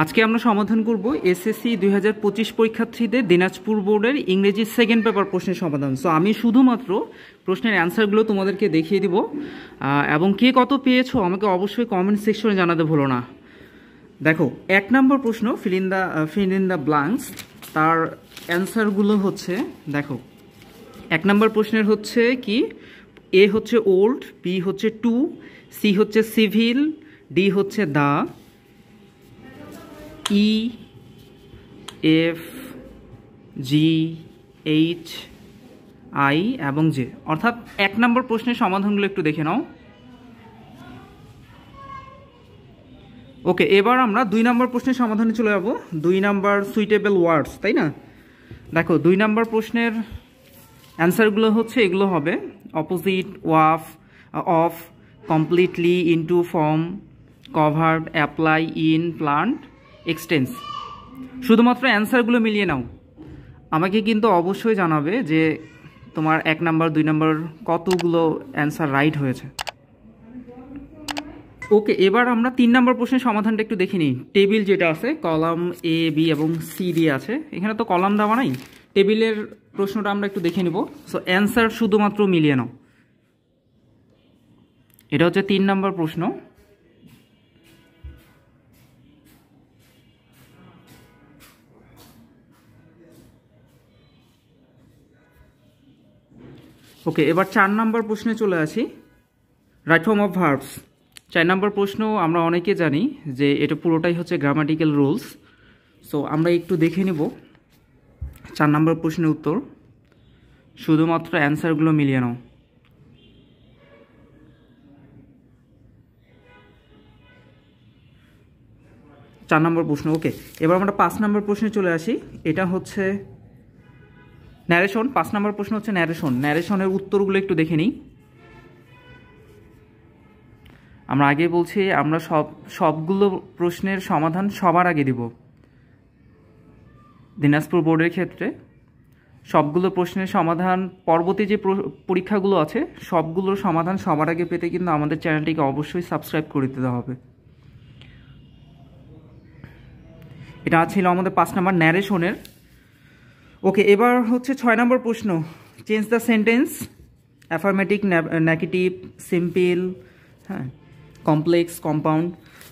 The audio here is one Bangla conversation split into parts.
আজকে আমরা সমাধান করব এসএসসি 2025 পরীক্ষার্থীদের দিনাজপুর বোর্ডের ইংরেজি সেকেন্ড পেপার প্রশ্নের সমাধান। সো আমি শুধুমাত্র প্রশ্নের অ্যান্সারগুলো তোমাদেরকে দেখিয়ে দিব এবং কে কত পেয়েছো আমাকে অবশ্যই কমেন্ট সেকশনে জানাতে ভুলো না। দেখো, 1 নম্বর প্রশ্ন ফিল ইন দ্য ব্ল্যাঙ্কস, তার অ্যান্সারগুলো হচ্ছে দেখো 1 নম্বর প্রশ্নের হচ্ছে কি, এ হচ্ছে ওল্ড, বি হচ্ছে টু, সি হচ্ছে সিভিল, ডি হচ্ছে the, E F G H I এবং জে। অর্থাৎ 1 নম্বর প্রশ্নের সমাধানগুলো একটু দেখে নাও। ওকে, এবার আমরা 2 নম্বর প্রশ্নের সমাধানে চলে যাব। 2 নম্বর সুইটেবল ওয়ার্ডস, তাই না? দেখো 2 নম্বর প্রশ্নের অ্যান্সারগুলো হচ্ছে এগুলো হবে অপোজিট, ওয়াফ, of, completely, into, form, covered, apply, in, plant, extends. শুধুমাত্র অ্যান্সারগুলো মিলিয়ে নাও, আমাকে কিন্তু অবশ্যই জানাবে যে তোমার 1 নাম্বার 2 নাম্বার কতগুলো অ্যান্সার রাইট হয়েছে। ওকে, এবার আমরা 3 নম্বর প্রশ্নের সমাধানটা একটু দেখে নিই। টেবিল যেটা আছে, কলাম এ, বি এবং সি দিয়ে আছে, এখানে তো কলাম দেওয়া নাই, টেবিলের প্রশ্নটা আমরা একটু দেখে নিব। সো অ্যান্সার শুধুমাত্র মিলিয়ে নাও। এটা হচ্ছে 3 নম্বর প্রশ্ন। ওকে, এবার 4 নম্বর প্রশ্নে চলে আসি। Right form of verbs. 4 নম্বর প্রশ্ন আমরা অনেকে জানি যে এটা পুরোটাই হচ্ছে গ্রামাটিক্যাল রুলস। সো আমরা একটু দেখে নিব 4 নম্বর প্রশ্নের উত্তর, শুধুমাত্র অ্যান্সারগুলো মিলিয়ে নাও। চার নম্বর প্রশ্ন। ওকে, এবার আমরা 5 নম্বর প্রশ্নে চলে আসি। এটা হচ্ছে ন্যারেশন। 5 নম্বর প্রশ্ন হচ্ছে ন্যারেশন। ন্যারেশনের উত্তরগুলো একটু দেখে নিই। আমরা আগে বলছি আমরা সবগুলো প্রশ্নের সমাধান সবার আগে দিব। দিনাজপুর বোর্ডের ক্ষেত্রে সবগুলো প্রশ্নের সমাধান, পরবর্তী যে পরীক্ষাগুলো আছে সবগুলোর সমাধান সবার আগে পেতে কিন্তু আমাদের চ্যানেলটিকে অবশ্যই সাবস্ক্রাইব করে দিতে হবে। এটা ছিল আমাদের 5 নম্বর ন্যারেশনের। ওকে, এবার হচ্ছে 6 নম্বর প্রশ্ন। Change the sentence, affirmative, negative, simple, হ্যাঁ, কমপ্লেক্স, কম্পাউন্ড।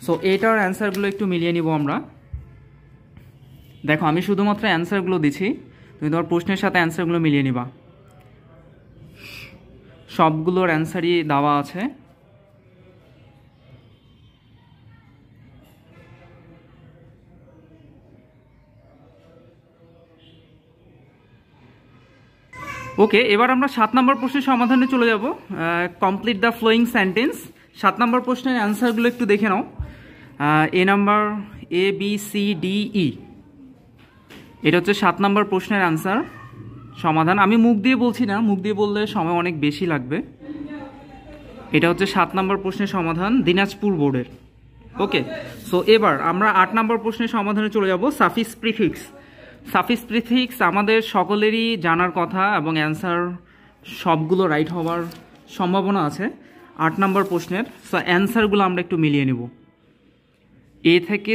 সো এটার অ্যান্সারগুলো একটু মিলিয়ে নিব আমরা। দেখো আমি শুধুমাত্র অ্যান্সারগুলো দিচ্ছি, তুমি তোমার প্রশ্নের সাথে অ্যান্সারগুলো মিলিয়ে নিবা। সবগুলোর অ্যান্সারই দেওয়া আছে। ওকে, এবার আমরা 7 নম্বর প্রশ্নের সমাধানে চলে যাব। Complete the following sentence. 7 নম্বর প্রশ্নের অ্যান্সারগুলো একটু দেখে নাও। এ number, A B C D E, এটা হচ্ছে 7 নম্বর প্রশ্নের অ্যান্সার সমাধান। আমি মুখ দিয়ে বলছি না, মুখ দিয়ে বললে সময় অনেক বেশি লাগবে। এটা হচ্ছে 7 নম্বর প্রশ্নের সমাধান দিনাজপুর বোর্ডের। ওকে, সো এবার আমরা 8 নম্বর প্রশ্নের সমাধানে চলে যাব। Suffix, prefix. সাফিক্স, প্রিফিক্স আমাদের সকলেরই জানার কথা এবং অ্যান্সার সবগুলো রাইট হওয়ার সম্ভাবনা আছে 8 নম্বর প্রশ্নের। সো অ্যান্সারগুলো আমরা একটু মিলিয়ে নেব। এ থেকে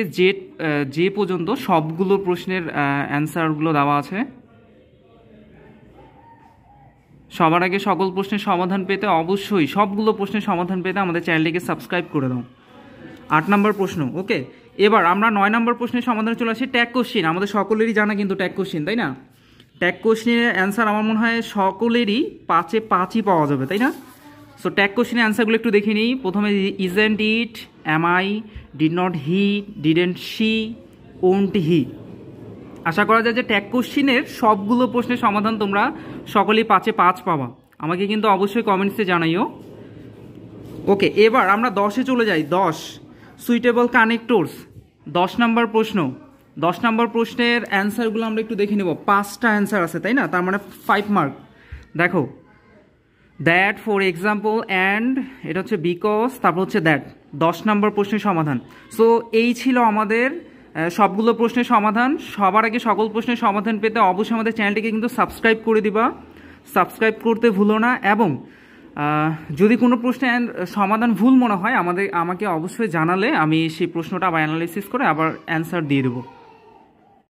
যে পর্যন্ত সবগুলো প্রশ্নের অ্যান্সারগুলো দেওয়া আছে। সবার আগে সকল প্রশ্নের সমাধান পেতে অবশ্যই সবগুলো প্রশ্নের সমাধান পেতে আমাদের চ্যানেলটিকে সাবস্ক্রাইব করে দাও। 8 নম্বর প্রশ্ন। ওকে, এবার আমরা 9 নম্বর প্রশ্নের সমাধানে চলে আসি। ট্যাগ কোশ্চিন, আমাদের সকলেরই জানা কিন্তু ট্যাগ কোশ্চিন, তাই না? ট্যাগ কোশ্চিনের অ্যান্সার আমার মনে হয় সকলেরই 5-এ 5ই পাওয়া যাবে, তাই না? সো ট্যাগ কোশ্চিনের অ্যান্সারগুলো একটু দেখে নিই। প্রথমে isn't it, am I, did not he, didn't she, won't he. আশা করা যায় যে ট্যাগ কোশ্চিনের সবগুলো প্রশ্নের সমাধান তোমরা সকলেই 5-এ 5 পাবা। আমাকে কিন্তু অবশ্যই কমেন্টসে জানাইও। ওকে, এবার আমরা 10-এ চলে যাই। 10 সুইটেবল কানেক্টরস। 10 নম্বর প্রশ্ন। 10 নম্বর প্রশ্নের অ্যান্সারগুলো আমরা একটু দেখে নেব। 5টা অ্যান্সার আছে, তাই না? তার মানে 5 মার্ক। দেখো, দ্যাট, ফর এক্সাম্পল, অ্যান্ড, এটা হচ্ছে বিকজ, তারপর হচ্ছে দ্যাট। 10 নম্বর প্রশ্নের সমাধান। সো এই ছিল আমাদের সবগুলো প্রশ্নের সমাধান। সবার আগে সকল প্রশ্নের সমাধান পেতে অবশ্যই আমাদের চ্যানেলটিকে কিন্তু সাবস্ক্রাইব করে দিবা। সাবস্ক্রাইব করতে ভুলো না এবং যদি কোনো প্রশ্নের সমাধান ভুল মনে হয় আমাকে অবশ্যই জানালে আমি সেই প্রশ্নটা আবার অ্যানালাইসিস করে আবার অ্যান্সার দিয়ে দেবো।